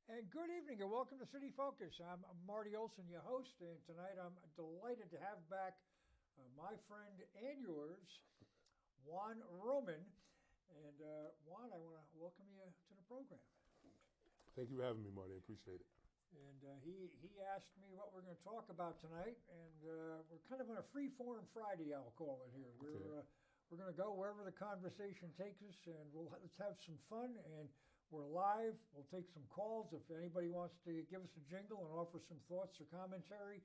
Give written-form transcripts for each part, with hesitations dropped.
And good evening and welcome to City Focus. I'm Marty Olsen, your host, and tonight I'm delighted to have back my friend and yours, Juan Roman. And Juan, I want to welcome you to the program. Thank you for having me, Marty. I appreciate it. And he asked me what we're going to talk about tonight, and we're kind of on a free-form Friday, I'll call it here. We're going to go wherever the conversation takes us, and let's have some fun. And we're live. We'll take some calls if anybody wants to give us a jingle and offer some thoughts or commentary.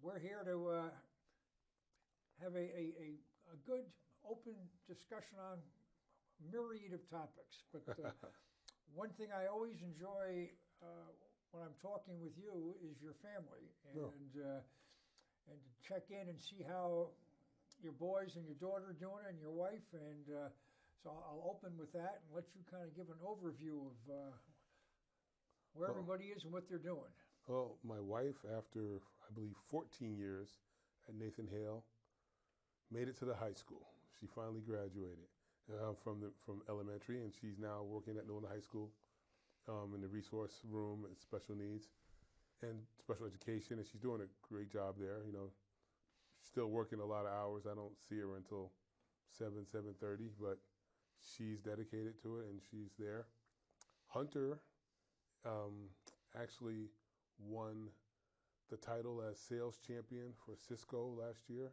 We're here to have a good, open discussion on a myriad of topics. But one thing I always enjoy when I'm talking with you is your family, and to check in and see how your boys and your daughter are doing, and your wife, and so I'll open with that and let you kind of give an overview of where everybody is and what they're doing. Well, my wife, after I believe 14 years at Nathan Hale, made it to the high school. She finally graduated from elementary, and she's now working at Newland High School in the resource room and special needs and special education, and she's doing a great job there. You know, still working a lot of hours. I don't see her until 7:30, but she's dedicated to it, and she's there. Hunter actually won the title as sales champion for Cisco last year.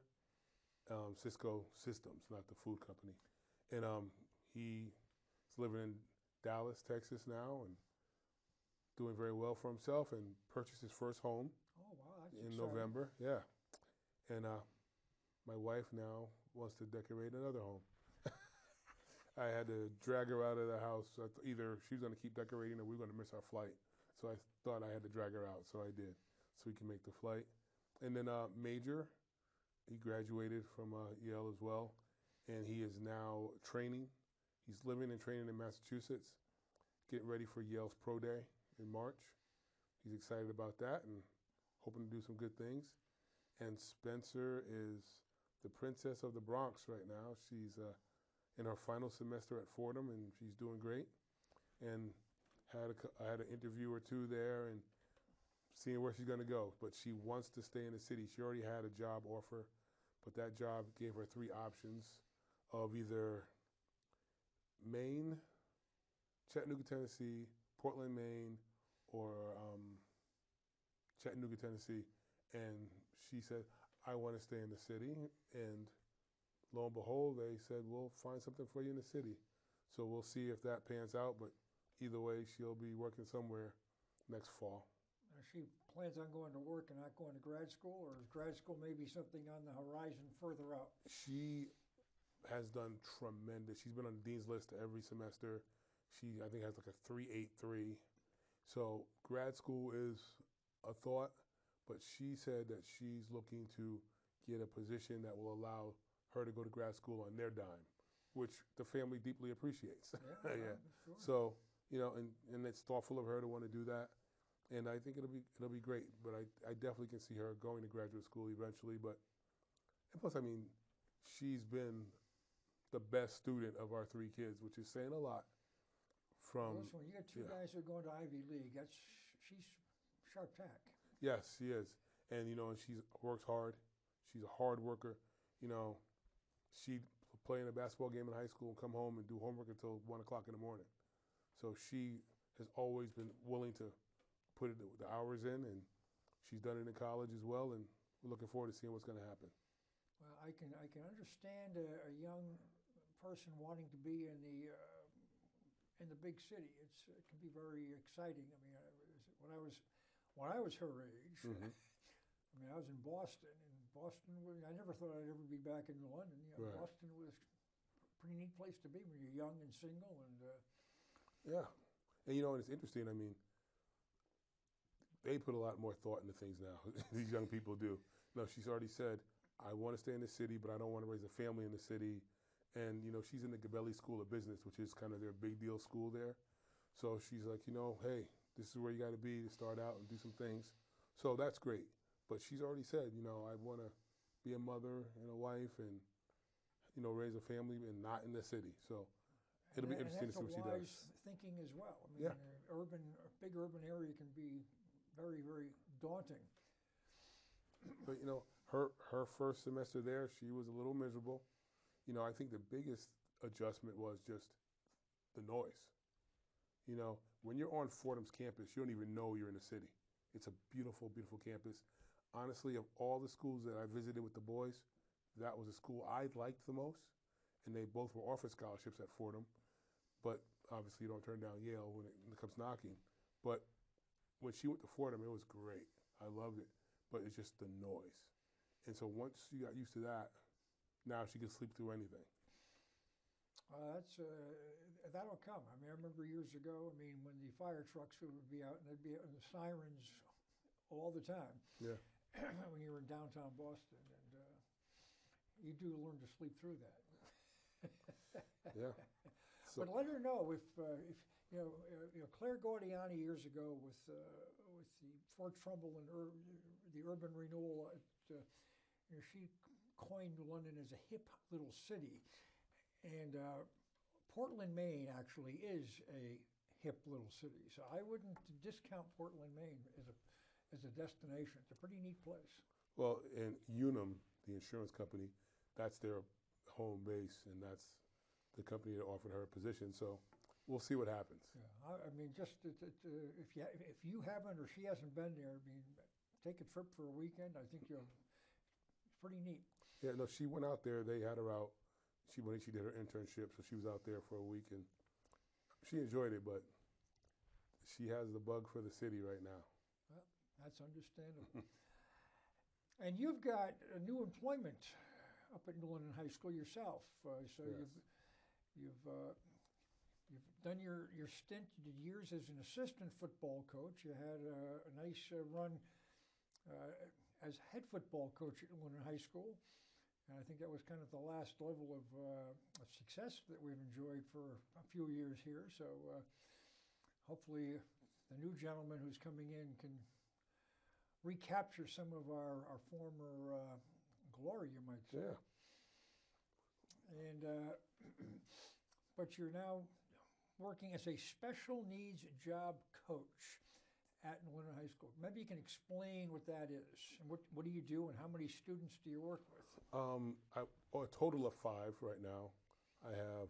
Cisco Systems, not the food company. And he's living in Dallas, Texas now, and doing very well for himself, and purchased his first home that's in exciting. November. Yeah. And my wife now wants to decorate another home. I had to drag her out of the house. Either she was going to keep decorating or we were going to miss our flight. So I thought I had to drag her out, so I did, so we can make the flight. And then Major, he graduated from Yale as well, and he is now training. He's living and training in Massachusetts, getting ready for Yale's Pro Day in March. He's excited about that and hoping to do some good things. And Spencer is the princess of the Bronx right now. She's in her final semester at Fordham, and she's doing great. And I had an interview or two there and seeing where she's going to go. But she wants to stay in the city. She already had a job offer, but that job gave her three options of either Maine, Chattanooga, Tennessee, Portland, Maine, or Chattanooga, Tennessee. And she said, I want to stay in the city. And lo and behold, they said, we'll find something for you in the city. So we'll see if that pans out. But either way, she'll be working somewhere next fall. She plans on going to work and not going to grad school, or is grad school maybe something on the horizon further out? She has done tremendous. She's been on the dean's list every semester. She, I think, has like a 3.83. So grad school is a thought, but she said that she's looking to get a position that will allow her to go to grad school on their dime, which the family deeply appreciates. Yeah. Sure. So, you know, and it's thoughtful of her to want to do that. And I think it'll be great. But I definitely can see her going to graduate school eventually. But and plus, I mean, she's been the best student of our three kids, which is saying a lot. Well, listen, when you got two guys who are going to Ivy League, she's sharp tack. Yes, she is. And, you know, and she works hard. She's a hard worker. You know, she'd play in a basketball game in high school and come home and do homework until 1 o'clock in the morning. So she has always been willing to put the hours in, and she's done it in college as well, and we're looking forward to seeing what's going to happen. Well, I can understand a young person wanting to be in the big city. It can be very exciting. I mean, when I was her age, Mm-hmm. I mean, I was in Boston, and Boston, I never thought I'd ever be back in London. You know, Right. Boston was a pretty neat place to be when you're young and single. And Yeah. And, you know, and it's interesting. I mean, they put a lot more thought into things now. These young people do. No, she's already said, I want to stay in the city, but I don't want to raise a family in the city. And, you know, she's in the Gabelli School of Business, which is kind of their big deal school there. So she's like, you know, hey, this is where you got to be to start out and do some things. So that's great. But she's already said, you know, I want to be a mother and a wife and, you know, raise a family and not in the city. So It'll be interesting to see what she does. That's a wise thinking as well. I mean, a big urban area can be very, very daunting. But her first semester there, she was a little miserable. I think the biggest adjustment was just the noise. When you're on Fordham's campus, you don't even know you're in the city. It's a beautiful, beautiful campus. Honestly, of all the schools that I visited with the boys, that was the school I liked the most. And they both were offered scholarships at Fordham. But obviously, you don't turn down Yale when it comes knocking. But when she went to Fordham, it was great. I loved it. But it's just the noise. And so once she got used to that, now she can sleep through anything. That'll come. I mean, I remember years ago, when the fire trucks would be out and they'd be out in the sirens all the time. Yeah. When you were in downtown Boston, and you do learn to sleep through that. Yeah. But let her know if Claire Gaudiani years ago with the Fort Trumbull and the urban renewal, she coined London as a hip little city, and Portland, Maine actually is a hip little city. So I wouldn't discount Portland, Maine as a destination. It's a pretty neat place. Well, and Unum, the insurance company, that's their home base, and that's the company that offered her a position. So we'll see what happens. Yeah, just if you haven't or she hasn't been there, take a trip for a weekend. I think it's pretty neat. Yeah, no, she went out there. They had her out. She did her internship, so she was out there for a week, and she enjoyed it. But she has the bug for the city right now. Well, that's understandable. And you've got a new employment up at New London High School yourself. Yes. You've done your stint. You did years as an assistant football coach. You had a nice run as head football coach at New London High School. And I think that was kind of the last level of success that we've enjoyed for a few years here. So hopefully the new gentleman who's coming in can recapture some of our former glory, you might say. Yeah. And but you're now working as a special needs job coach at New London High School. Maybe you can explain what that is, and what do you do, and how many students do you work with? A total of 5 right now. I have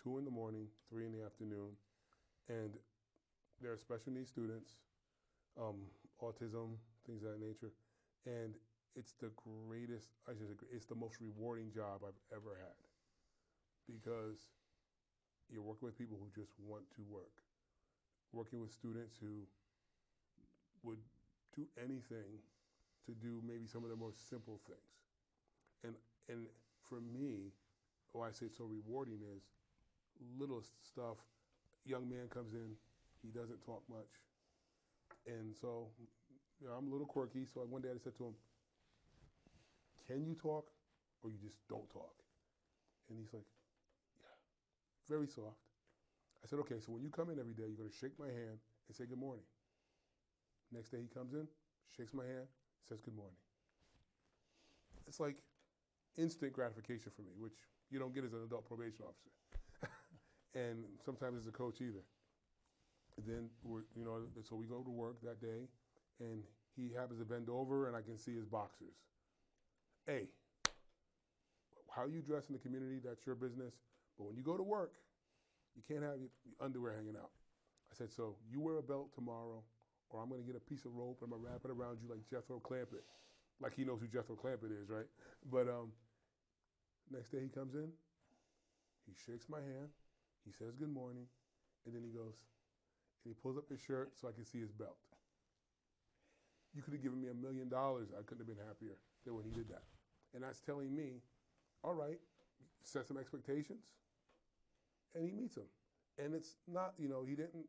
2 in the morning, 3 in the afternoon, and they're special needs students, autism, things of that nature, and it's the greatest, it's the most rewarding job I've ever had, because you're working with people who just want to work, working with students who would do anything to do maybe some of the most simple things. And for me, why I say it's so rewarding is little stuff. Young man comes in, he doesn't talk much. And so, I'm a little quirky, so one day I said to him, "Can you talk, or you just don't talk?" And he's like, "Yeah," very soft. I said, "Okay, so when you come in every day, you're gonna shake my hand and say good morning." Next day he comes in, shakes my hand, says good morning. It's like instant gratification for me, which you don't get as an adult probation officer. And sometimes as a coach either. Then so we go to work that day, and he happens to bend over, and I can see his boxers. "Hey, how you dress in the community, that's your business. But when you go to work, you can't have your underwear hanging out." I said, "So you wear a belt tomorrow, or I'm going to get a piece of rope and I'm going to wrap it around you like Jethro Clampett." Like he knows who Jethro Clampett is, right? But next day he comes in, he shakes my hand, he says good morning, and then he goes, and he pulls up his shirt so I can see his belt. You could have given me $1 million. I couldn't have been happier than when he did that. And that's telling me, all right, set some expectations, and he meets them. And it's not, he didn't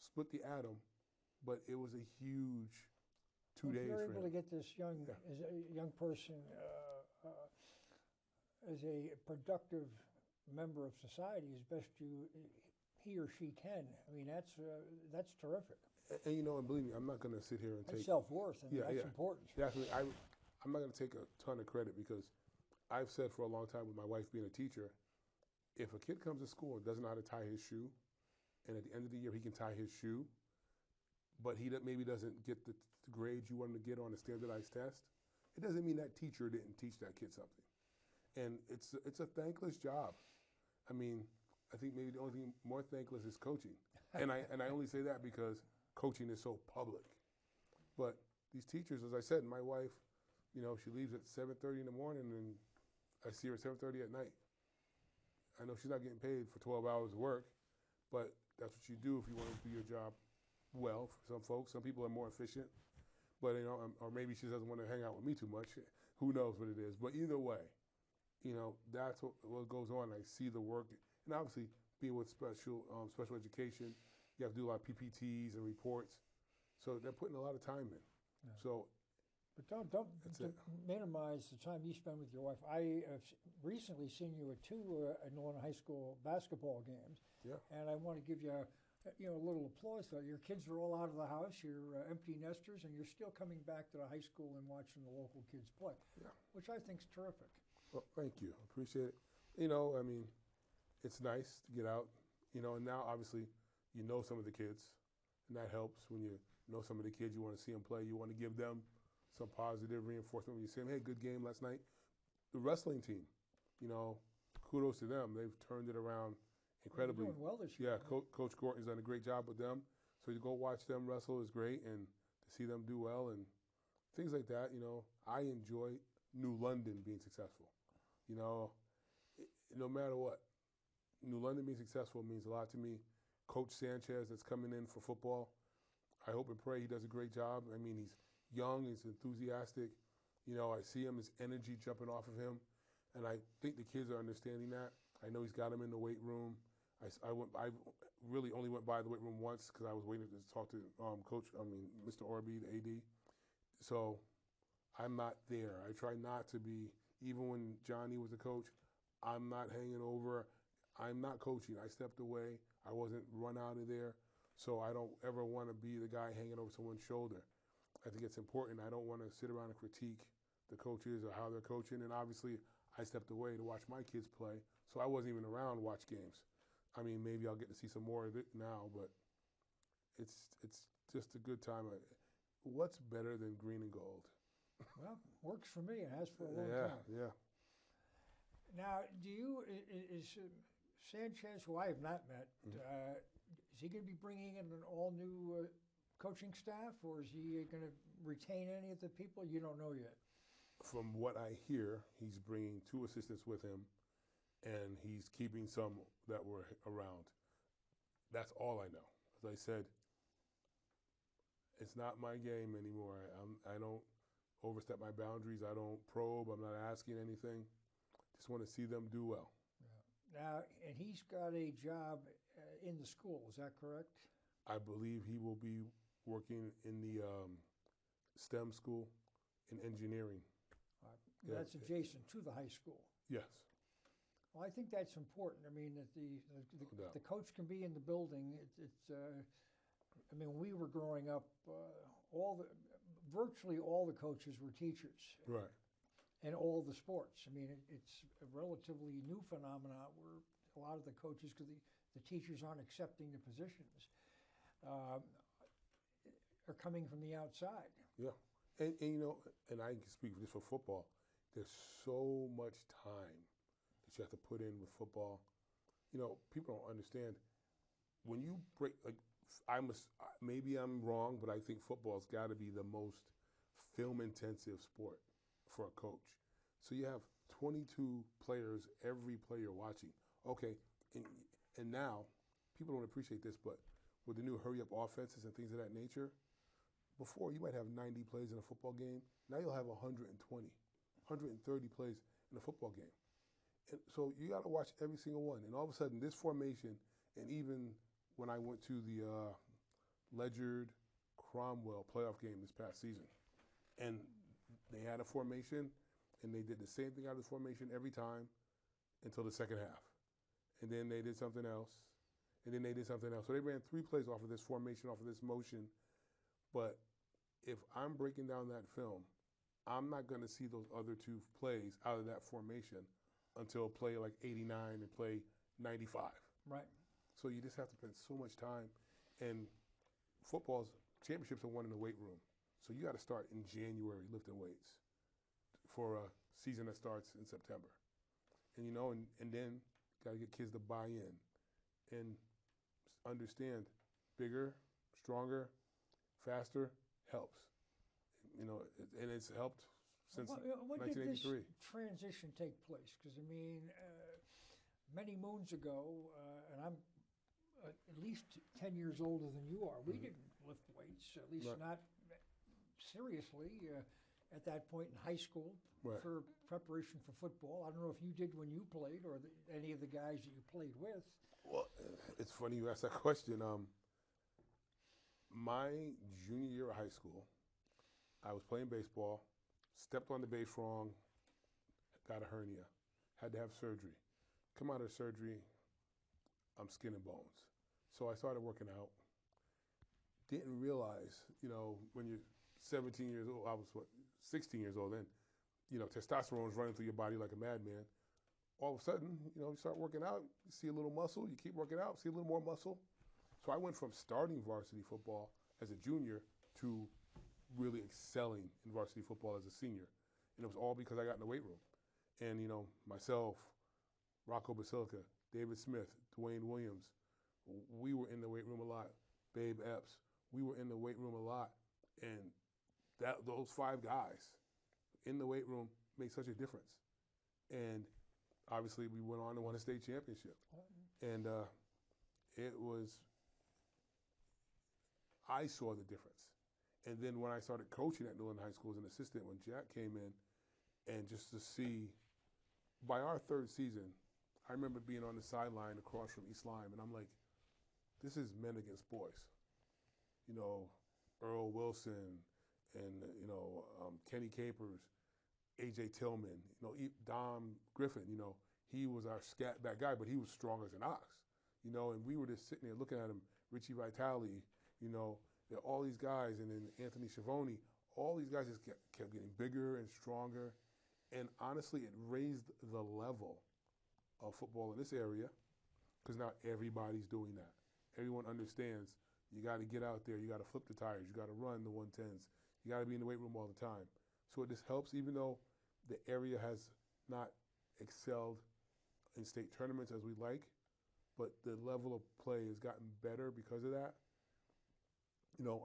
split the atom, but it was a huge 2 days for him. If you're able to get this young person as a productive member of society as best he or she can, that's terrific. And and believe me, I'm not going to sit here and that's take self-worth, and that's important. Definitely, I'm not going to take a ton of credit, because I've said for a long time, with my wife being a teacher, if a kid comes to school and doesn't know how to tie his shoe, and at the end of the year he can tie his shoe, but he maybe doesn't get the grades you want him to get on a standardized test, it doesn't mean that teacher didn't teach that kid something. And it's a thankless job. I mean, I think maybe the only thing more thankless is coaching. And I only say that because coaching is so public. But these teachers, as I said, my wife, she leaves at 7:30 in the morning, and I see her at 7:30 at night. I know she's not getting paid for 12 hours of work, but that's what you do if you want to do your job well. For some folks, some people are more efficient, but or maybe she doesn't want to hang out with me too much. Who knows what it is? But either way, that's what goes on. I see the work, and obviously being with special education, you have to do a lot of PPTs and reports, so they're putting a lot of time in. Yeah. So. But don't minimize the time you spend with your wife. I have recently seen you at two Northern High School basketball games, and I want to give you a little applause. Though your kids are all out of the house, you're empty nesters, and you're still coming back to the high school and watching the local kids play, which I think is terrific. Well, thank you, appreciate it. I mean, it's nice to get out. And now obviously some of the kids, and that helps when you know some of the kids. You want to see them play. You want to give them some positive reinforcement when you say, hey, good game last night. The wrestling team, kudos to them. They've turned it around incredibly. They're doing well this year. Yeah, Coach Gorton's done a great job with them. So to go watch them wrestle is great, and to see them do well and things like that, I enjoy New London being successful. No matter what, New London being successful means a lot to me. Coach Sanchez that's coming in for football, I hope and pray he does a great job. I mean, he's young, he's enthusiastic. I see him, his energy jumping off of him, and I think the kids are understanding that. I know he's got them in the weight room. I really only went by the weight room once because I was waiting to talk to Mr. Orby, the AD. So I'm not there. I try not to be, even when Johnny was the coach, I'm not hanging over. I'm not coaching. I stepped away. I wasn't run out of there. So I don't ever want to be the guy hanging over someone's shoulder. I think it's important. I don't want to sit around and critique the coaches or how they're coaching. And obviously, I stepped away to watch my kids play, so I wasn't even around to watch games. I mean, maybe I'll get to see some more of it now, but it's just a good time. What's better than green and gold? Well, works for me. It has for a long time. Yeah. Now, is Sanchez, who I have not met, is he going to be bringing in an all-new coaching staff, or is he going to retain any of the people? You don't know yet. From what I hear, he's bringing 2 assistants with him, and he's keeping some that were around. That's all I know. As I said, it's not my game anymore. I don't overstep my boundaries. I don't probe. I'm not asking anything. Just want to see them do well. Yeah. Now, and he's got a job in the school. Is that correct? I believe he will be working in the STEM school in engineering. That's adjacent to the high school. Yes. Well, I think that's important. I mean, that the coach can be in the building. When we were growing up, virtually all the coaches were teachers. Right. And all the sports. I mean, it's a relatively new phenomenon where a lot of the coaches, because the teachers aren't accepting the positions, are coming from the outside. Yeah. And I can speak just for football. There's so much time that you have to put in with football. People don't understand. When you break, maybe I'm wrong, but I think football's got to be the most film-intensive sport for a coach. So you have 22 players, every player watching. Okay, and now, people don't appreciate this, but with the new hurry-up offenses and things of that nature, before you might have 90 plays in a football game, now you'll have 120, 130 plays in a football game. And so you got to watch every single one. And all of a sudden, this formation, and even when I went to the Ledyard-Cromwell playoff game this past season, and they had a formation, and they did the same thing out of the formation every time until the second half. And then they did something else, and then they did something else. So they ran 3 plays off of this formation, off of this motion. But if I'm breaking down that film, I'm not going to see those other 2 plays out of that formation until play like 89 and play 95. Right. So you just have to spend so much time. And football's championships are won in the weight room. So you got to start in January lifting weights for a season that starts in September. And, and then got to get kids to buy in and understand bigger, stronger, faster helps. And it's helped since when 1983. did this transition take place? Because, many moons ago, and I'm at least 10 years older than you are, we didn't lift weights, at least not seriously, at that point in high school for preparation for football. I don't know if you did when you played or any of the guys that you played with. Well, it's funny you asked that question. My junior year of high school, I was playing baseball, stepped on the base wrong, got a hernia, had to have surgery. Come out of surgery, I'm skin and bones. So I started working out. Didn't realize, when you're 17 years old, I was 16 years old then, testosterone is running through your body like a madman. All of a sudden, you start working out, you see a little muscle, you keep working out, see a little more muscle. So I went from starting varsity football as a junior to really excelling in varsity football as a senior. And it was all because I got in the weight room. And, myself, Rocco Basilica, David Smith, Dwayne Williams, we were in the weight room a lot. Babe Epps, we were in the weight room a lot. And those 5 guys in the weight room made such a difference. And obviously we went on to win a state championship. And I saw the difference. And then when I started coaching at Newland High School as an assistant, when Jack came in, and just to see, by our 3rd season, I remember being on the sideline across from East Lyme, and I'm like, this is men against boys. Earl Wilson and, Kenny Capers, A.J. Tillman, Dom Griffin, he was our scat back guy, but he was strong as an ox, and we were just sitting there looking at him, Richie Vitale, all these guys, and then Anthony Schiavone, all these guys just kept getting bigger and stronger. And honestly, it raised the level of football in this area because now everybody's doing that. Everyone understands you got to get out there, you got to flip the tires, you got to run the 110s, you got to be in the weight room all the time. So it just helps, even though the area has not excelled in state tournaments as we'd like, but the level of play has gotten better because of that.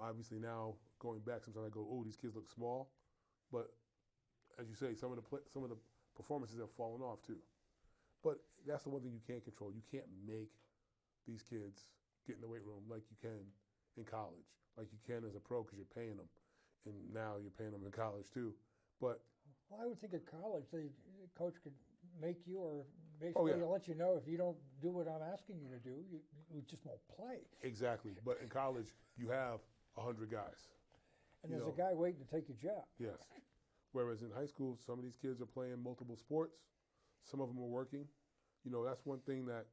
Obviously now going back, sometimes I go, oh, these kids look small, but as you say, some of the performances have fallen off too. But that's the one thing you can't control. You can't make these kids get in the weight room like you can in college, like you can as a pro because you're paying them, and now you're paying them in college too. But I would think at college, the coach could make you or basically let you know if you don't do what I'm asking you to do, you just won't play. Exactly. But in college, you have 100 guys. And there's a guy waiting to take your job. Yes. Whereas in high school, some of these kids are playing multiple sports. Some of them are working. That's one thing that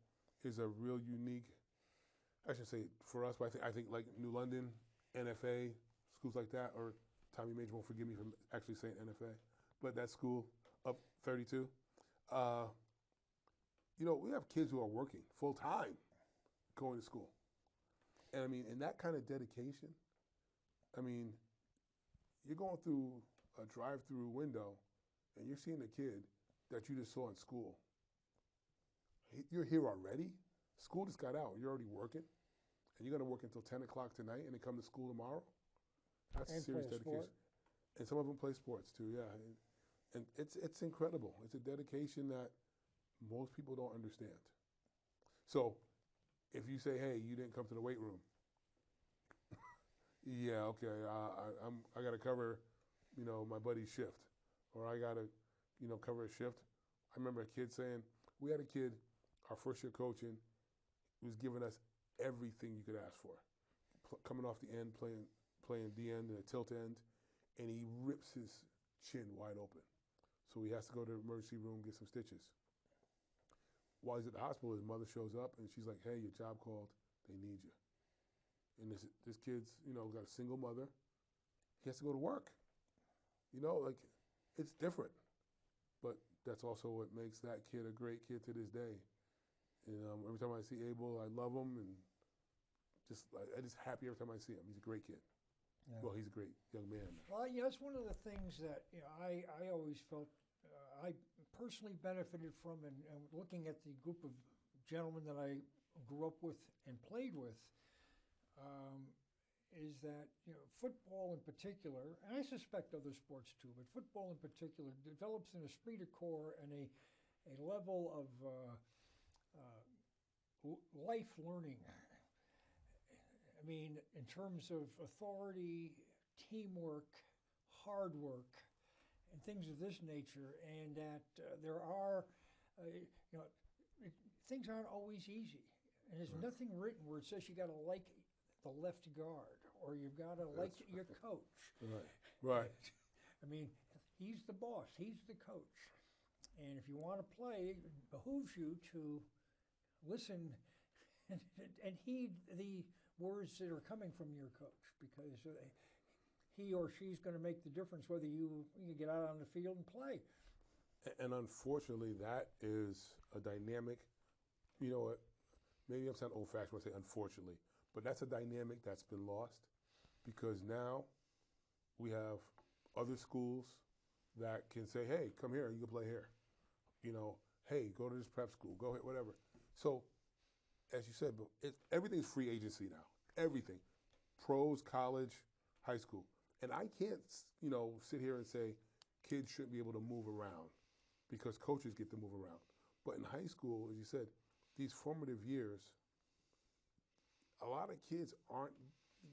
is a real unique, I should say for us, but I think like New London, NFA, schools like that, or Tommy Major won't forgive me for actually saying NFA, but that school up 32, we have kids who are working full time going to school. And in that kind of dedication, you're going through a drive-through window and you're seeing a kid that you just saw in school. You're here already? School just got out. You're already working? And you're going to work until 10 o'clock tonight and then come to school tomorrow? That's and serious dedication. And some of them play sports too, yeah. And it's incredible. It's a dedication that most people don't understand. So if you say, hey, you didn't come to the weight room, yeah, okay, I got to cover, my buddy's shift, or I got to, cover a shift. I remember a kid saying, we had a kid, our first year coaching, who was giving us everything you could ask for. Coming off the end, playing the end and a tilt end, and he rips his chin wide open. So he has to go to the emergency room, get some stitches. While he's at the hospital, his mother shows up, and she's like, hey, your job called, they need you. And this kid's, got a single mother. He has to go to work. It's different. But that's also what makes that kid a great kid to this day. And every time I see Abel, I love him, and I just happy every time I see him. He's a great kid. Yeah. Well, he's a great young man. Well, that's one of the things that I always felt I personally benefited from, and looking at the group of gentlemen that I grew up with and played with, is that football in particular, and I suspect other sports too, but football in particular develops an esprit de corps and a level of life learning. I mean, in terms of authority, teamwork, hard work, and things of this nature, and that there are, things aren't always easy. And there's nothing written where it says you got to like the left guard or you've got to like your coach. Right. I mean, he's the boss. He's the coach. And if you want to play, it behooves you to listen and heed the words that are coming from your coach, because he or she's going to make the difference whether you get out on the field and play. And unfortunately, that is a dynamic, you know what, maybe I'm sounding old-fashioned when I say unfortunately, but that's a dynamic that's been lost, because now we have other schools that can say, hey, come here, you can play here. Hey, go to this prep school, go ahead, whatever. So, as you said, everything's free agency now. Everything. Pros, college, high school. And I can't, sit here and say kids shouldn't be able to move around because coaches get to move around. But in high school, as you said, these formative years, a lot of kids aren't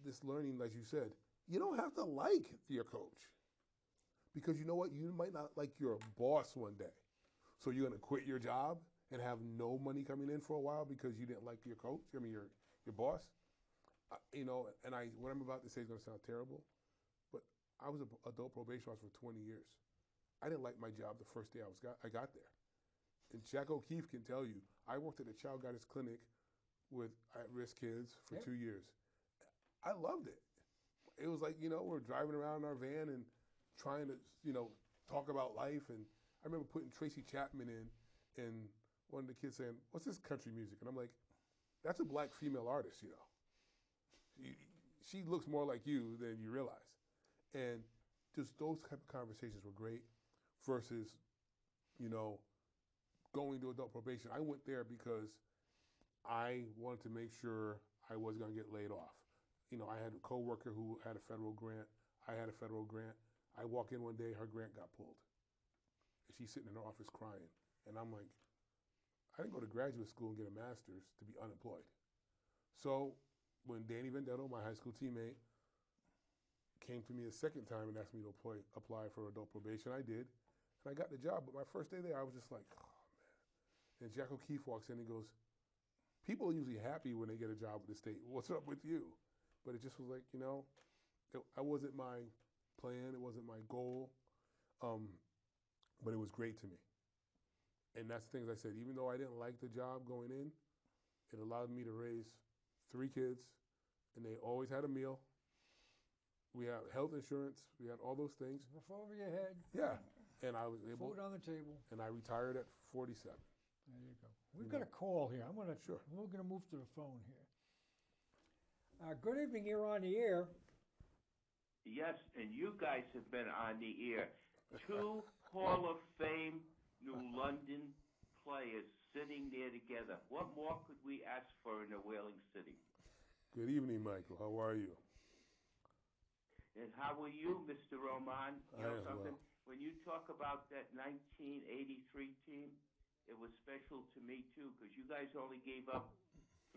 this learning, as you said. You don't have to like your coach, because you know what? You might not like your boss one day. So you're going to quit your job and have no money coming in for a while because you didn't like your coach, your boss. And what I'm about to say is going to sound terrible, but I was an adult probation officer for 20 years. I didn't like my job the first day I got there. And Jack O'Keefe can tell you, I worked at a child guidance clinic with at-risk kids for 2 years. I loved it. It was like, we're driving around in our van and trying to, talk about life. And I remember putting Tracy Chapman in, and one of the kids saying, what's this country music? And I'm like, that's a black female artist, She looks more like you than you realize. And just those type of conversations were great versus, going to adult probation. I went there because I wanted to make sure I wasn't going to get laid off. I had a coworker who had a federal grant. I had a federal grant. I walk in one day, her grant got pulled. And she's sitting in her office crying. And I'm like, I didn't go to graduate school and get a master's to be unemployed. So when Danny Vendetto, my high school teammate, came to me a second time and asked me to apply for adult probation, I did. And I got the job. But my first day there, I was just like, oh, man. And Jack O'Keefe walks in and goes, people are usually happy when they get a job with the state. What's up with you? But it just was like, I wasn't my plan. It wasn't my goal. But it was great to me. And that's the thing, as I said, even though I didn't like the job going in, it allowed me to raise 3 kids, and they always had a meal. We had health insurance. We had all those things. Roof over your head. Yeah. And I was able. Food on the table. And I retired at 47. There you go. We've got a call here. Sure. We're going to move to the phone here. Good evening. You're on the air. Yes, and you guys have been on the air. 2 Hall of Fame New London players sitting there together. What more could we ask for in a whaling city? Good evening, Michael. How are you? And how are you, Mr. Roman? You know something? Well. When you talk about that 1983 team, it was special to me, too, because you guys only gave up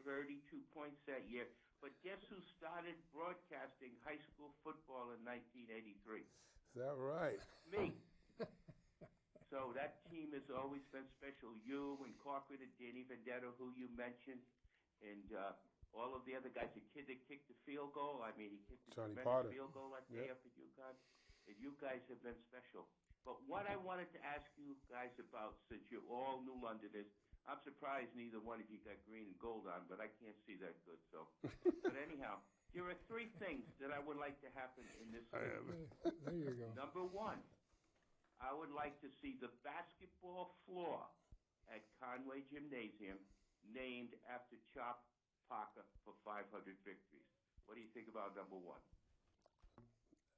32 points that year. But guess who started broadcasting high school football in 1983? Is that right? Me. So that team has always been special. You and Corcoran and Danny Vendetto, who you mentioned, and all of the other guys. The kid that kicked the field goal. I mean, he kicked the tremendous field goal that day up at UConn. And you guys have been special. But what I wanted to ask you guys about, since you're all New Londoners, I'm surprised neither one of you got green and gold on, but I can't see that good. So, but anyhow, there are 3 things that I would like to happen in this city. There you go. Number 1, I would like to see the basketball floor at Conway Gymnasium named after Chop Parker for 500 victories. What do you think about number 1?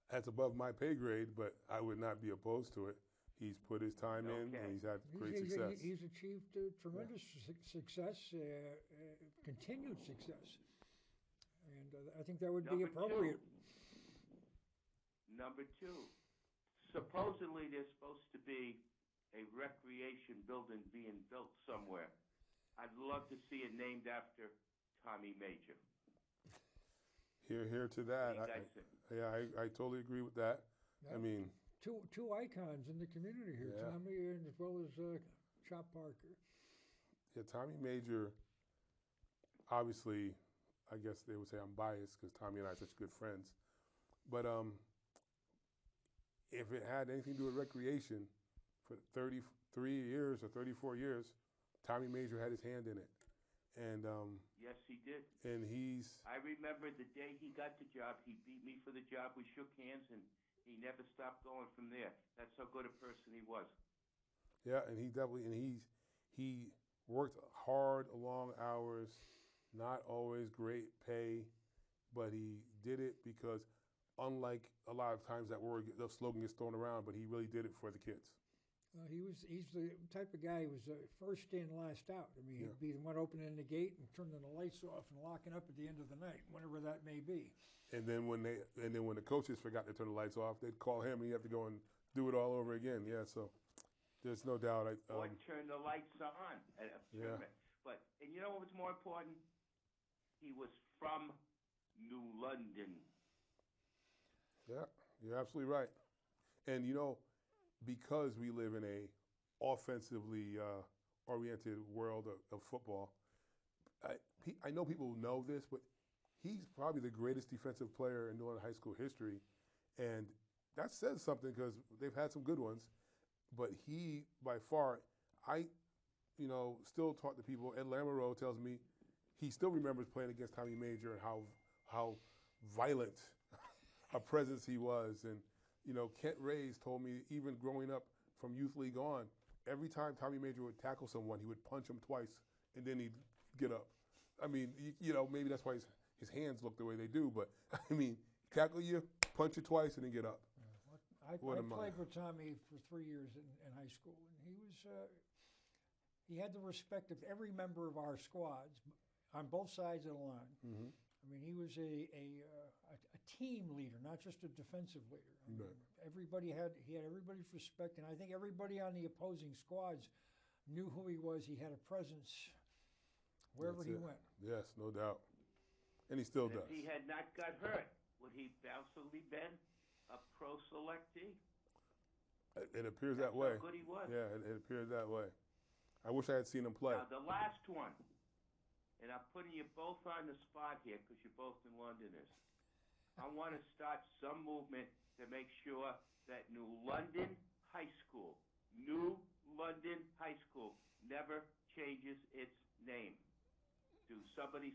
That's above my pay grade, but I would not be opposed to it. He's put his time in, and he's had great success. He's achieved tremendous success, continued success. And I think that would be appropriate. Number 2, supposedly there's supposed to be a recreation building being built somewhere. I'd love to see it named after Tommy Major. Here to that. I totally agree with that. Yeah. I mean, two icons in the community here, Tommy and as well as Chop Parker. Yeah, Tommy Major, obviously, I guess they would say I'm biased because Tommy and I are such good friends. But if it had anything to do with recreation, for 33 years or 34 years, Tommy Major had his hand in it. And yes, he did. And I remember the day he got the job. He beat me for the job. We shook hands, and he never stopped going from there. That's how good a person he was. Yeah, and he worked hard, long hours, not always great pay, but he did it because, unlike a lot of times the slogan gets thrown around, but he really did it for the kids. He's the type of guy who was first in, last out. I mean, he'd be the one opening the gate and turning the lights off and locking up at the end of the night, whenever that may be. And then when the coaches forgot to turn the lights off, they'd call him, and he'd have to go and do it all over again. Yeah, so there's no doubt. Or turn the lights on at a tournament. But you know what was more important? He was from New London. Yeah, you're absolutely right. And because we live in a offensively oriented world of football, I know people know this, but he's probably the greatest defensive player in New England high school history. And that says something because they've had some good ones. But he, by far, I still talk to people. Ed Lamoureux tells me he still remembers playing against Tommy Major and how violent a presence he was. And Kent Reyes told me, even growing up from youth league on, every time Tommy Major would tackle someone, he would punch him twice, and then he'd get up. I mean, maybe that's why his hands look the way they do, but I mean, tackle you, punch you twice, and then get up. I played with Tommy for 3 years in high school, and he had the respect of every member of our squads on both sides of the line. Mm-hmm. I mean, he was a team leader, not just a defensive leader. I mean, he had everybody's respect, and I think everybody on the opposing squads knew who he was. He had a presence wherever he went. Yes, no doubt. And he still does. If he had not got hurt, would he absolutely been a pro selectee? It appears that way. How good he was. Yeah, it appears that way. I wish I had seen him play. Now, the last one, and I'm putting you both on the spot here because you're both in Londoners. I want to start some movement to make sure that New London High School never changes its name to somebody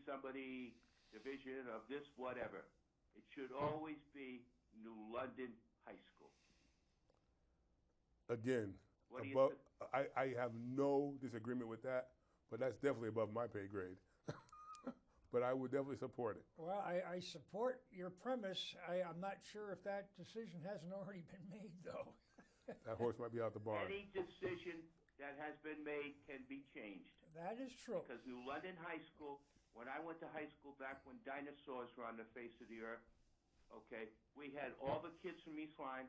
division of this, whatever. It should always be New London High School. Again, I have no disagreement with that, but that's definitely above my pay grade. But I would definitely support it. Well, I support your premise. I'm not sure if that decision hasn't already been made, though. That horse might be out the barn. Any decision that has been made can be changed. That is true. Because New London High School, when I went to high school back when dinosaurs were on the face of the earth, okay, we had all the kids from East Lyme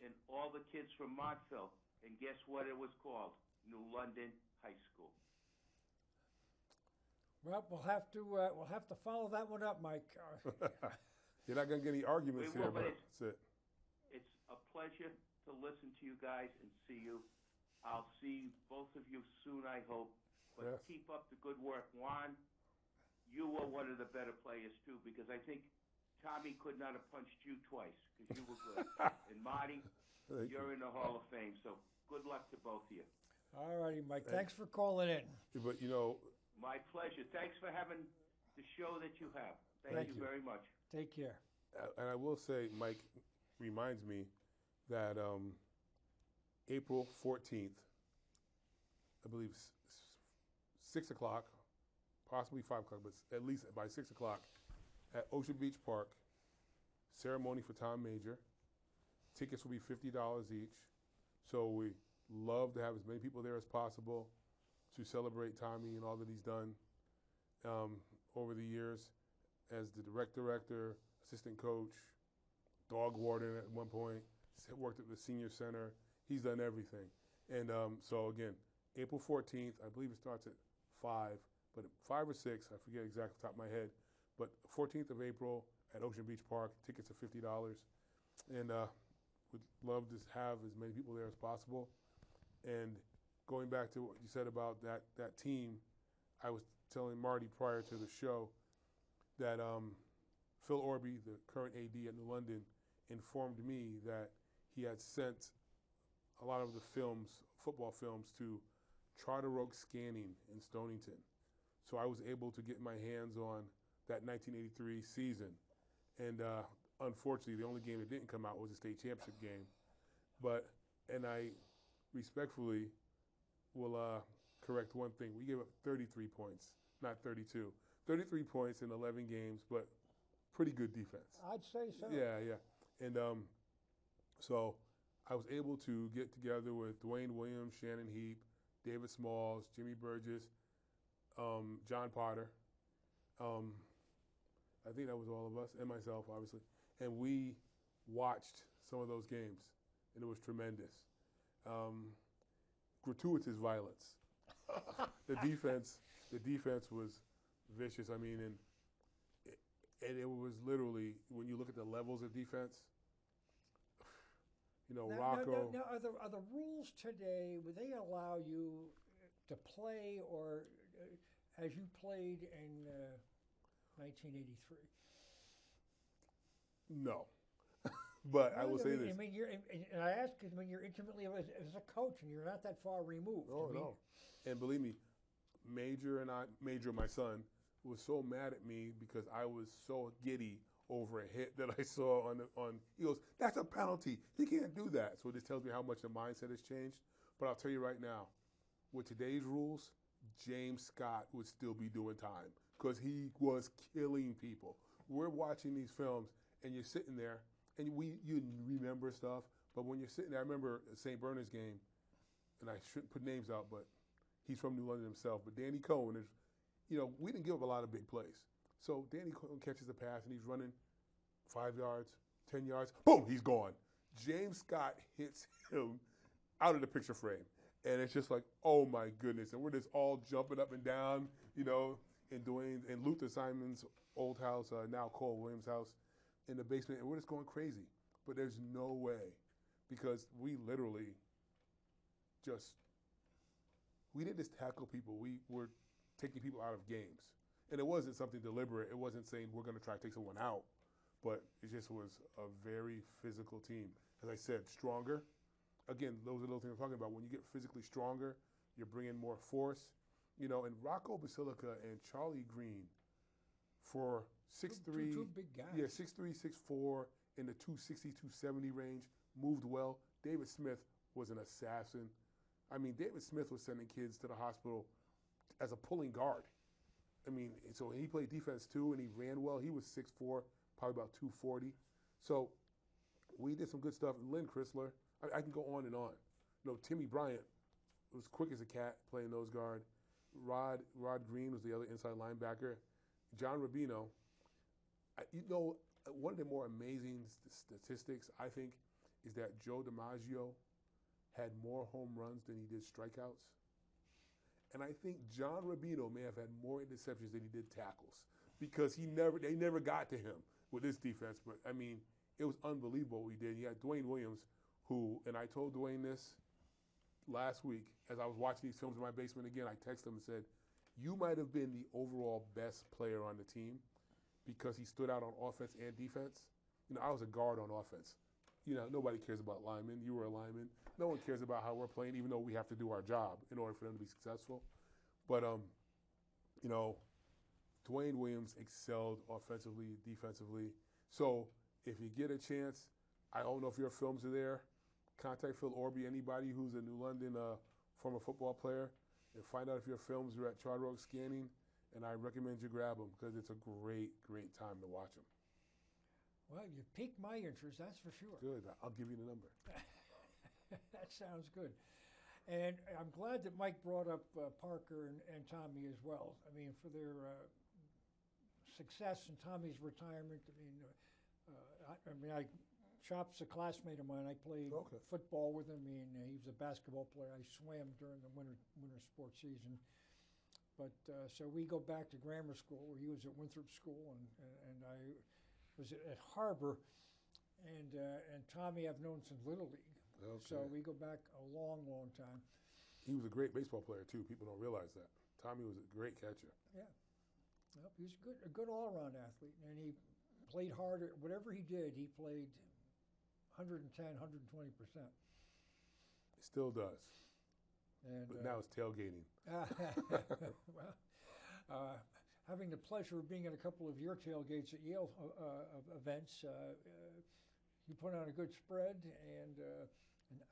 and all the kids from Montville. And guess what it was called? New London High School. Well, we'll have to follow that one up, Mike. You're not going to get any arguments here, but that's it. It's a pleasure to listen to you guys and see you. I'll see both of you soon, I hope. But yes. Keep up the good work. Juan, you were one of the better players, too, because I think Tommy could not have punched you twice because you were good. And Marty, you're in the Hall of Fame, so good luck to both of you. All righty, Mike. Thanks for calling in. But, my pleasure. Thanks for having the show that you have. Thank you very much. Take care. And I will say, Mike reminds me that April 14th, I believe 6 o'clock possibly 5 o'clock, but at least by 6 o'clock at Ocean Beach Park. Ceremony for Tom Major. Tickets will be $50 each. So we love to have as many people there as possible to celebrate Tommy and all that he's done over the years as the director, assistant coach, dog warden at one point, worked at the senior center. He's done everything. And so again, April 14th, I believe it starts at 5, but 5 or 6, I forget exactly off the top of my head, but 14th of April at Ocean Beach Park, tickets are $50. And would love to have as many people there as possible. And going back to what you said about that team, I was telling Marty prior to the show that Phil Orby, the current AD at New London, informed me that he had sent a lot of the football films, to Charter Oak Scanning in Stonington. So I was able to get my hands on that 1983 season. And unfortunately, the only game that didn't come out was the state championship game. And I respectfully will correct one thing. We gave up 33 points, not 32. 33 points in 11 games, but pretty good defense. I'd say so. Yeah. And so I was able to get together with Dwayne Williams, Shannon Heap, David Smalls, Jimmy Burgess, John Potter. I think that was all of us, and myself, obviously. And we watched some of those games, and it was tremendous. Gratuitous violence. The defense was vicious. I mean, and it was literally, when you look at the levels of defense, Rocco. Now, are the rules today, would they allow you to play or as you played in 1983? No. But I will say this. I mean, and I ask because when you're intimately as a coach and you're not that far removed. No. And believe me, Major, my son, was so mad at me because I was so giddy over a hit that I saw on. He goes, "That's a penalty. You can't do that." So this tells me how much the mindset has changed. But I'll tell you right now, with today's rules, James Scott would still be doing time because he was killing people. We're watching these films, and you're sitting there, and you remember stuff. But when you're sitting there, I remember a St. Bernard's game, and I shouldn't put names out, but he's from New London himself. But Danny Cohen is, we didn't give up a lot of big plays. So Danny Cohen catches the pass, and he's running 5 yards, 10 yards. Boom, he's gone. James Scott hits him out of the picture frame. And it's just like, oh, my goodness. And we're just all jumping up and down, in Luther Simon's old house, now Cole Williams' house, in the basement. And we're just going crazy. But there's no way, because we literally we didn't just tackle people. We were taking people out of games. And it wasn't something deliberate. It wasn't saying we're going to try to take someone out. But it just was a very physical team. As I said, stronger. Again, those are those things I'm talking about. When you get physically stronger, you're bringing more force. And Rocco Basilica and Charlie Green, for 6'3", two big guys. Yeah, 6'3", 6'4", in the 260, 270 range, moved well. David Smith was an assassin. I mean, David Smith was sending kids to the hospital as a pulling guard. I mean, so he played defense too, and he ran well. He was 6'4", probably about 240. So we did some good stuff. Lynn Chrysler, I can go on and on. Timmy Bryant was quick as a cat playing nose guard. Rod Green was the other inside linebacker. John Rubino. One of the more amazing statistics, I think, is that Joe DiMaggio had more home runs than he did strikeouts. And I think John Rubino may have had more interceptions than he did tackles, because they never got to him with this defense. But, I mean, it was unbelievable what we did. You had Dwayne Williams, who, and I told Dwayne this last week as I was watching these films in my basement again. I texted him and said, "You might have been the overall best player on the team because he stood out on offense and defense." I was a guard on offense. Nobody cares about linemen. You were a lineman. No one cares about how we're playing, even though we have to do our job in order for them to be successful. But, Dwayne Williams excelled offensively, defensively. So if you get a chance, I don't know if your films are there, contact Phil Orby, anybody who's a New London former football player, and find out if your films are at Charter Oak Scanning, and I recommend you grab them because it's a great, great time to watch them. Well, you piqued my interest, that's for sure. Good. I'll give you the number. That sounds good. And I'm glad that Mike brought up Parker and Tommy as well. I mean, for their success in Tommy's retirement. Chop's a classmate of mine. I played football with him. I mean, he was a basketball player. I swam during the winter sports season. But so we go back to grammar school, where he was at Winthrop School, and I was at Harbor. And Tommy I've known since Little League. Okay. So we go back a long, long time. He was a great baseball player, too. People don't realize that. Tommy was a great catcher. Yeah. Well, he was a good all-around athlete. And he played hard. Whatever he did, he played 110, 120%. He still does. And, but now it's tailgating. Well, having the pleasure of being at a couple of your tailgates at Yale events, you put on a good spread, and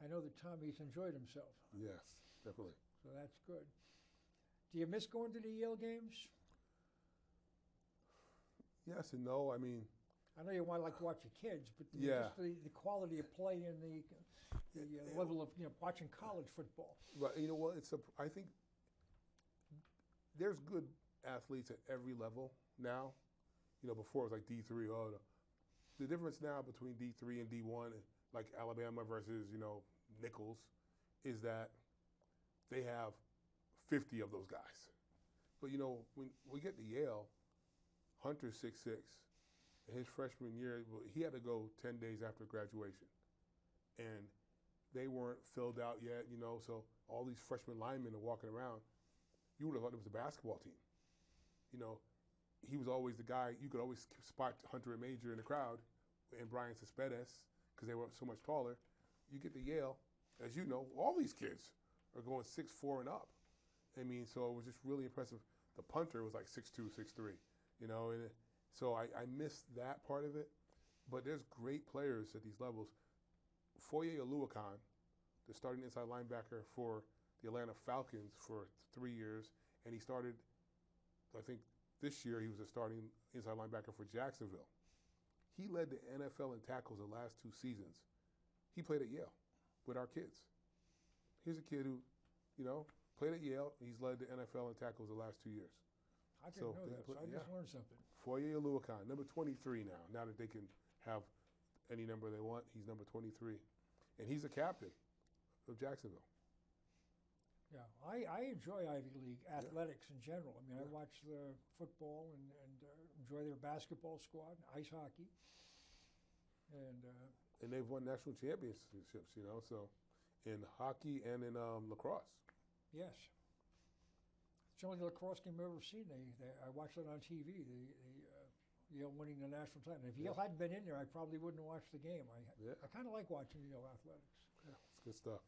I know that Tommy's enjoyed himself. Yes, definitely. So that's good. Do you miss going to the Yale games? Yes and no. I mean, I know you want to like to watch your kids, but just the quality of play and the level of watching college football. Right. You know what? I think there's good athletes at every level now. Before it was like D3. The difference now between D3 and D1, like Alabama versus, Nichols, is that they have 50 of those guys. But, when we get to Yale, Hunter's 6'6". His freshman year, he had to go 10 days after graduation. And they weren't filled out yet, so all these freshman linemen are walking around. You would have thought it was a basketball team. He was always the guy, you could always spot Hunter and Major in the crowd, and Brian Cespedes, because they were so much taller. You get to Yale, as you know, all these kids are going 6'4" and up. I mean, so it was just really impressive. The punter was like 6'2", 6'3", and so I missed that part of it. But there's great players at these levels. Foye Oluwakan, the starting inside linebacker for the Atlanta Falcons for 3 years, and he started, I think, this year he was a starting inside linebacker for Jacksonville. He led the NFL in tackles the last 2 seasons. He played at Yale with our kids. Here's a kid who, played at Yale. He's led the NFL in tackles the last 2 years. I didn't know that, so I just learned something. Foye Oluwakan, number 23 now that they can have any number they want, he's number 23. And he's a captain of Jacksonville. Yeah, I enjoy Ivy League athletics in general. I mean, I watch the football and enjoy their basketball squad, ice hockey, and they've won national championships, so in hockey and in lacrosse. Yes, it's the only lacrosse game I've ever seen. I watched it on TV. Yale winning the national title. If Yale hadn't been in there, I probably wouldn't have watched the game. I kind of like watching Yale athletics. Yeah, it's good stuff.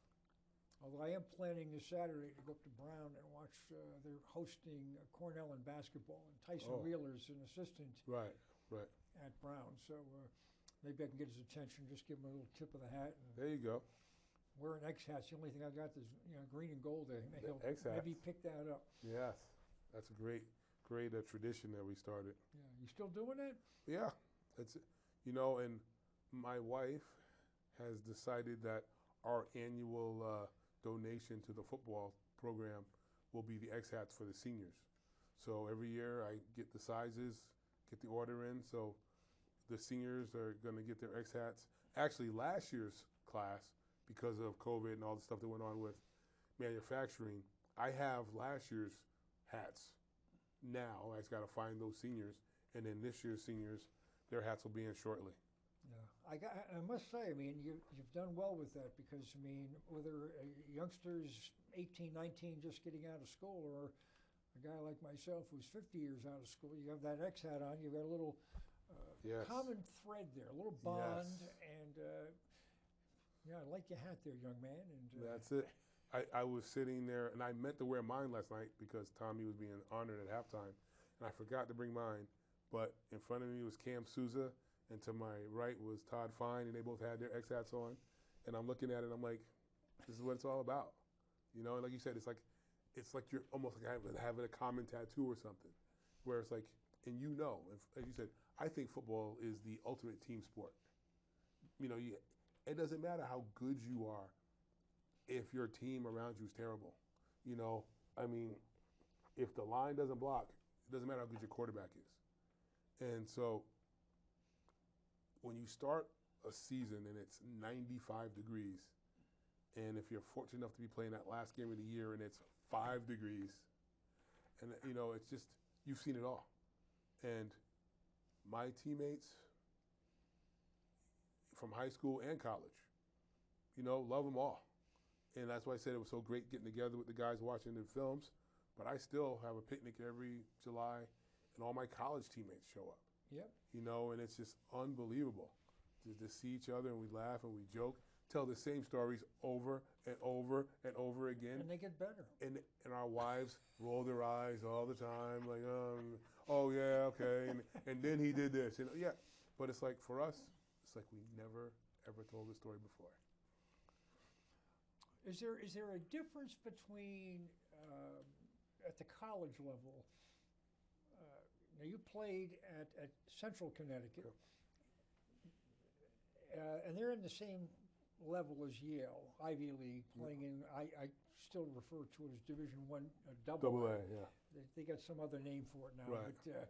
Although I am planning this Saturday to go up to Brown and watch, they're hosting Cornell in basketball, and Tyson Wheeler's an assistant right at Brown. So maybe I can get his attention, just give him a little tip of the hat. And there you go. Wearing X hats. The only thing I got is green and gold. Maybe pick that up. Yes, that's a great tradition that we started. Yeah, you still doing it? Yeah, that's and my wife has decided that our annual donation to the football program will be the X hats for the seniors. So every year I get the sizes, get the order in. So the seniors are going to get their X hats. Actually, last year's class, because of COVID and all the stuff that went on with manufacturing, I have last year's hats. Now I just got to find those seniors, and then this year's seniors, their hats will be in shortly. Yeah, I must say, I mean, you've done well with that, because, I mean, whether a youngster's 18, 19 just getting out of school, or a guy like myself who's 50 years out of school, you have that X hat on, you've got a little common thread there, a little bond, and I like your hat there, young man. And that's it. I was sitting there, and I meant to wear mine last night because Tommy was being honored at halftime, and I forgot to bring mine. But in front of me was Cam Souza, and to my right was Todd Fine, and they both had their X hats on. And I'm looking at it, I'm like, this is what it's all about. Like you said, it's like it's like you're almost like having a common tattoo or something, where it's like, and as you said, I think football is the ultimate team sport. It doesn't matter how good you are if your team around you is terrible. If the line doesn't block, it doesn't matter how good your quarterback is. And so when you start a season and it's 95 degrees, and if you're fortunate enough to be playing that last game of the year and it's 5 degrees, and it's just, you've seen it all. And my teammates from high school and college, love them all. And that's why I said it was so great getting together with the guys watching the films. But I still have a picnic every July, and all my college teammates show up. Yep. And it's just unbelievable to see each other, and we laugh and we joke, tell the same stories over and over and over again. And they get better. And our wives roll their eyes all the time, like, oh yeah, okay. And then he did this. Yeah. But it's like, for us, it's like we never, ever told this story before. Is there a difference between at the college level? Now you played at Central Connecticut, and they're in the same level as Yale, Ivy League, playing in. I still refer to it as Division I, double A. Yeah. They got some other name for it now, Right. but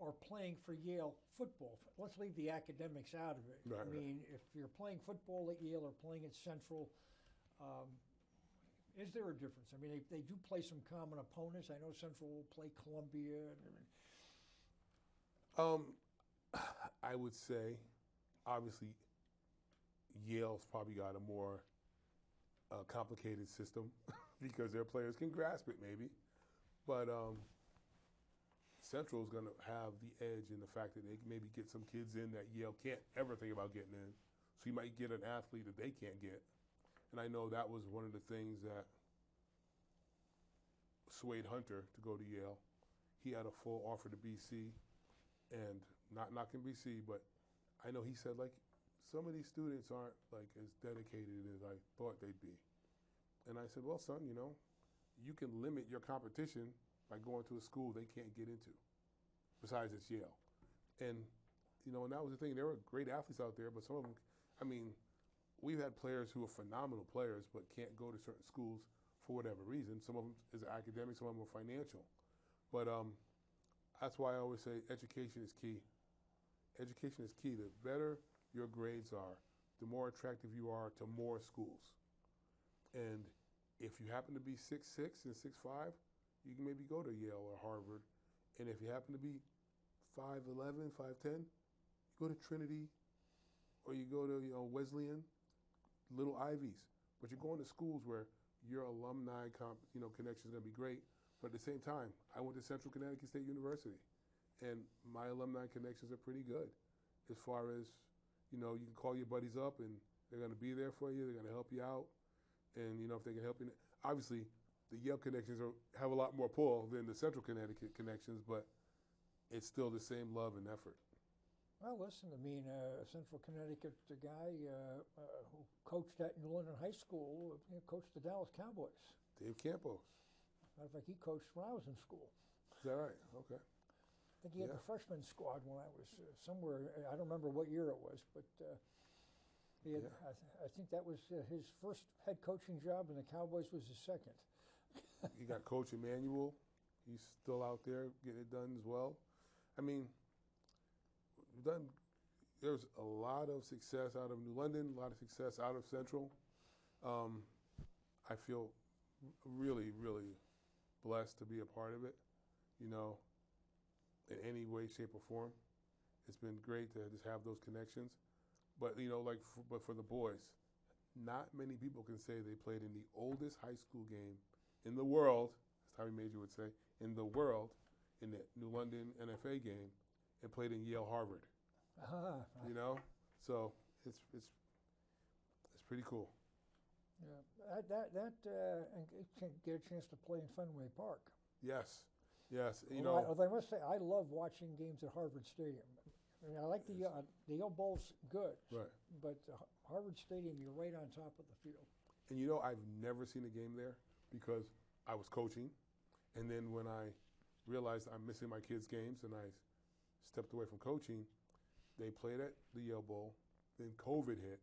are playing for Yale football. Let's leave the academics out of it. Right, I mean, if you're playing football at Yale or playing at Central. Is there a difference? I mean, they do play some common opponents. I know Central will play Columbia. I would say, obviously, Yale's probably got a more complicated system because their players can grasp it, maybe. But Central's going to have the edge in the fact that they can maybe get some kids in that Yale can't ever think about getting in. So you might get an athlete that they can't get. And I know that was one of the things that swayed Hunter to go to Yale. He had a full offer to BC, and not knocking BC, but I know he said, like, some of these students aren't, like, as dedicated as I thought they'd be. And I said, well, son, you can limit your competition by going to a school they can't get into, besides it's Yale. And, and that was the thing. There were great athletes out there, but some of them, we've had players who are phenomenal players but can't go to certain schools for whatever reason. Some of them is academic, some of them are financial. But that's why I always say education is key. Education is key. The better your grades are, the more attractive you are to more schools. And if you happen to be 6'6" and 6'5", you can maybe go to Yale or Harvard. And if you happen to be 5'11", 5'10", you go to Trinity or you go to Wesleyan, little Ivies. But you're going to schools where your alumni connection is going to be great. But at the same time, I went to Central Connecticut State University, and my alumni connections are pretty good as far as, you can call your buddies up and they're going to be there for you. They're going to help you out. And, if they can help you. Obviously, the Yale connections have a lot more pull than the Central Connecticut connections, but it's still the same love and effort. Well, listen, Central Connecticut guy who coached at New London High School, coached the Dallas Cowboys. Dave Campos. Matter of fact, he coached when I was in school. Is that right? Okay. I think he had the freshman squad when I was somewhere. I don't remember what year it was, but he had, I think that was his first head coaching job, and the Cowboys was his second. You got Coach Emmanuel. He's still out there getting it done as well. There's a lot of success out of New London, a lot of success out of Central. I feel really, really blessed to be a part of it, in any way, shape, or form. It's been great to just have those connections. But, but for the boys, not many people can say they played in the oldest high school game in the world, as Tommy Major would say, in the world, in the New London NFA game, and played in Yale Harvard. So it's pretty cool. Yeah, and get a chance to play in Fenway Park. Yes. Although I must say, I love watching games at Harvard Stadium. I like the Yale Bowl's good, right? But Harvard Stadium, you're right on top of the field. And I've never seen a game there because I was coaching. And then when I realized I'm missing my kids' games and I stepped away from coaching, they played at the Yale Bowl. Then COVID hit.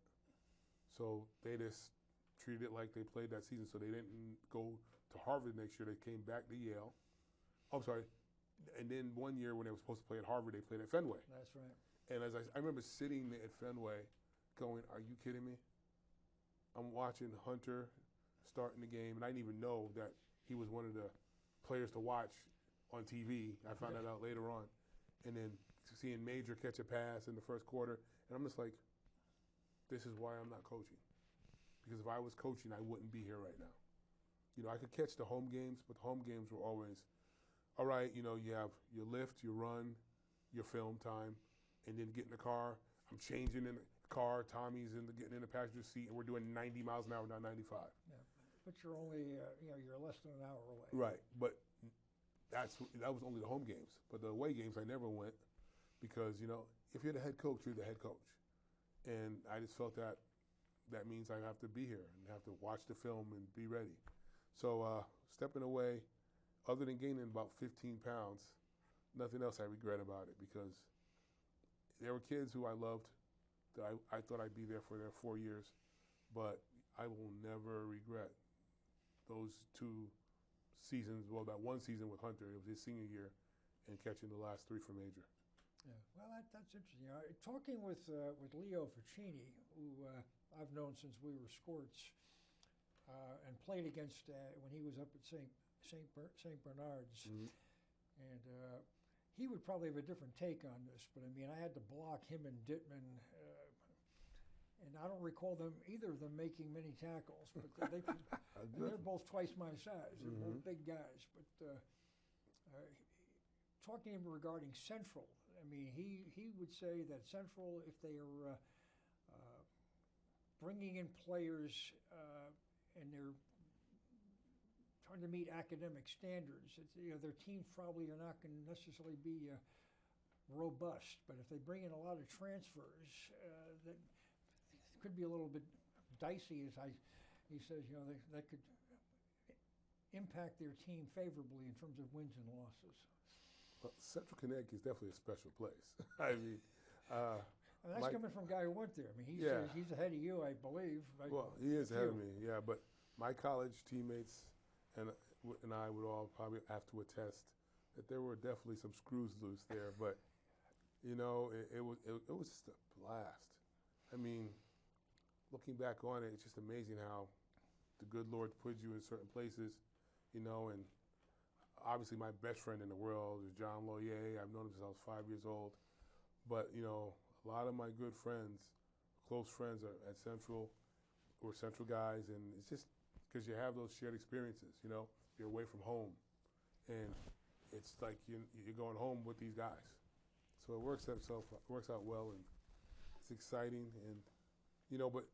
So they just treated it like they played that season. So they didn't go to Harvard next year. They came back to Yale. Oh, I'm sorry. And then one year when they were supposed to play at Harvard, they played at Fenway. That's right. And as I remember sitting at Fenway going, are you kidding me? I'm watching Hunter starting the game, and I didn't even know that he was one of the players to watch on TV. I found that out later on. And then seeing Major catch a pass in the first quarter, and I'm just like, this is why I'm not coaching. Because if I was coaching, I wouldn't be here right now. You know, I could catch the home games, but the home games were always, all right, you know, you have your lift, your run, your film time, and then get in the car. I'm changing in the car. Tommy's getting in the passenger seat, and we're doing 90 miles an hour, not 95. Yeah. But you're only, you're less than an hour away. Right, but that was only the home games. But the away games, I never went because, you know, if you're the head coach, you're the head coach. And I just felt that means I have to be here and have to watch the film and be ready. So stepping away, other than gaining about 15 pounds, nothing else I regret about it because there were kids who I loved that I thought I'd be there for their 4 years, but I will never regret those 2 seasons. Well, that one season with Hunter, it was his senior year, and catching the last 3 for Major. Yeah, well, that's interesting. Talking with Leo Ficini, who I've known since we were squirts, and played against when he was up at St. Bernard's, Mm-hmm. and he would probably have a different take on this. But I mean, I had to block him and Dittman, and I don't recall either of them making many tackles. But they're both twice my size. They're both big guys. But talking to him regarding Central, I mean, he would say that Central, if they are bringing in players and they're trying to meet academic standards, their teams probably are not going to necessarily be robust. But if they bring in a lot of transfers, that could be a little bit dicey, he says, that could impact their team favorably in terms of wins and losses. Well, Central Connecticut is definitely a special place. I mean, and that's coming from a guy who went there. I mean, he's ahead of you, I believe. Well, he is ahead of me, yeah. But my college teammates and I would all probably have to attest that there were definitely some screws loose there. But it was just a blast. I mean, looking back on it, it's just amazing how the good Lord put you in certain places, and obviously my best friend in the world is John Loyer. I've known him since I was 5 years old. But, a lot of my good friends, close friends are at Central, were Central guys, and it's just because you have those shared experiences, you're away from home. And it's like you're going home with these guys. So it works out well, and it's exciting. And, but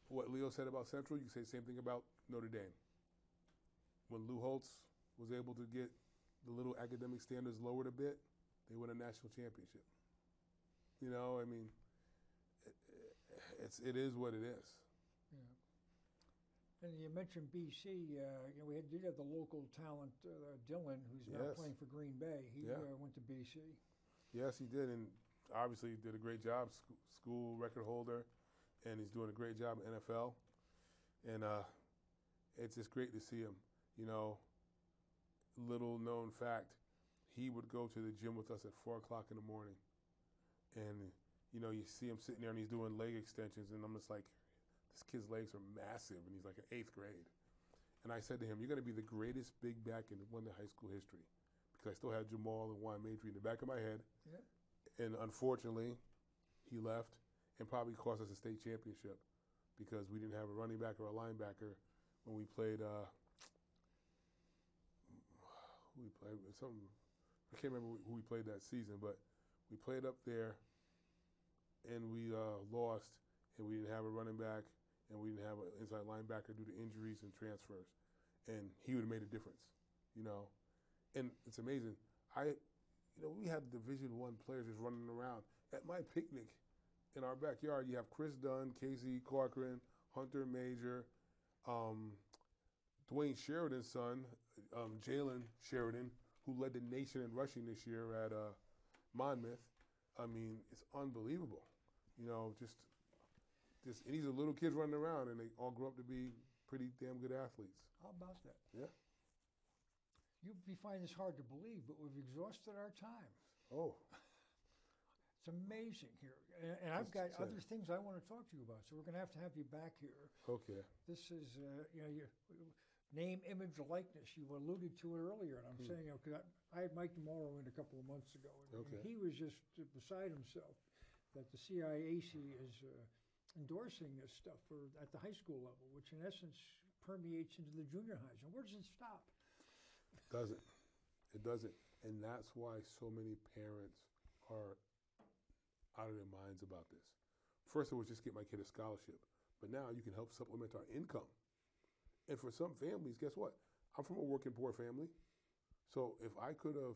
what Leo said about Central, you can say the same thing about Notre Dame. When Lou Holtz was able to get the little academic standards lowered a bit, they won a national championship. I mean, it is what it is. Yeah. And you mentioned BC. We did have the local talent, Dylan, who's now playing for Green Bay. He went to BC. Yes, he did, and obviously did a great job. School record holder, and he's doing a great job in NFL. And it's just great to see him. Little known fact, he would go to the gym with us at 4 o'clock in the morning. And, you see him sitting there and he's doing leg extensions. And I'm just like, this kid's legs are massive. And he's like in 8th grade. And I said to him, you're going to be the greatest big back in London high school history. Because I still had Jamal and Juan in the back of my head. Yeah. And unfortunately, he left and probably cost us a state championship. Because we didn't have a running back or a linebacker when we played I can't remember who we played that season, but we played up there, and we lost, and we didn't have a running back, and we didn't have an inside linebacker due to injuries and transfers, and he would have made a difference, And it's amazing. We had Division I players just running around. At my picnic in our backyard, you have Chris Dunn, Casey Corcoran, Hunter Major, Dwayne Sheridan's son, Jalen Sheridan, who led the nation in rushing this year at Monmouth. I mean, it's unbelievable. You know, just and these are little kids running around, and they all grow up to be pretty damn good athletes. How about that? Yeah. You find this hard to believe, but we've exhausted our time. Oh. It's amazing here. And I've got other things I want to talk to you about, so we're going to have you back here. Okay. This is, your name, image, likeness. You alluded to it earlier, and I'm saying, because I had Mike DeMauro in a couple of months ago, and he was just beside himself that the CIAC is endorsing this stuff at the high school level, which in essence permeates into the junior highs. And where does it stop? It doesn't. It doesn't. And that's why so many parents are out of their minds about this. First, it was just get my kid a scholarship. But now you can help supplement our income. And for some families, guess what? I'm from a working poor family. So if I could have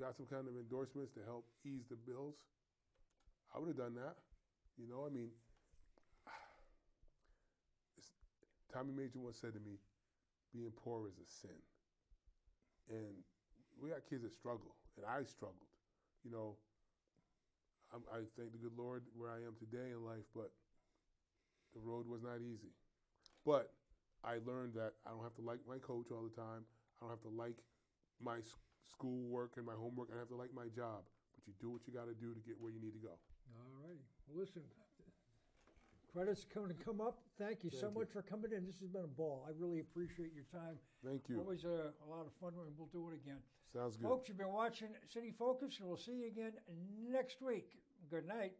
got some kind of endorsements to help ease the bills, I would have done that. You know, I mean, Tommy Major once said to me, being poor is a sin. And we got kids that struggle, and I struggled. You know, I thank the good Lord where I am today in life, but the road was not easy. But I learned that I don't have to like my coach all the time. I don't have to like my schoolwork and my homework. I don't have to like my job. But you do what you got to do to get where you need to go. All righty. Well, listen, credits going to come up. Thank you so much for coming in. This has been a ball. I really appreciate your time. Thank you. Always a lot of fun, and we'll do it again. Sounds good. Folks, you've been watching City Focus, and we'll see you again next week. Good night.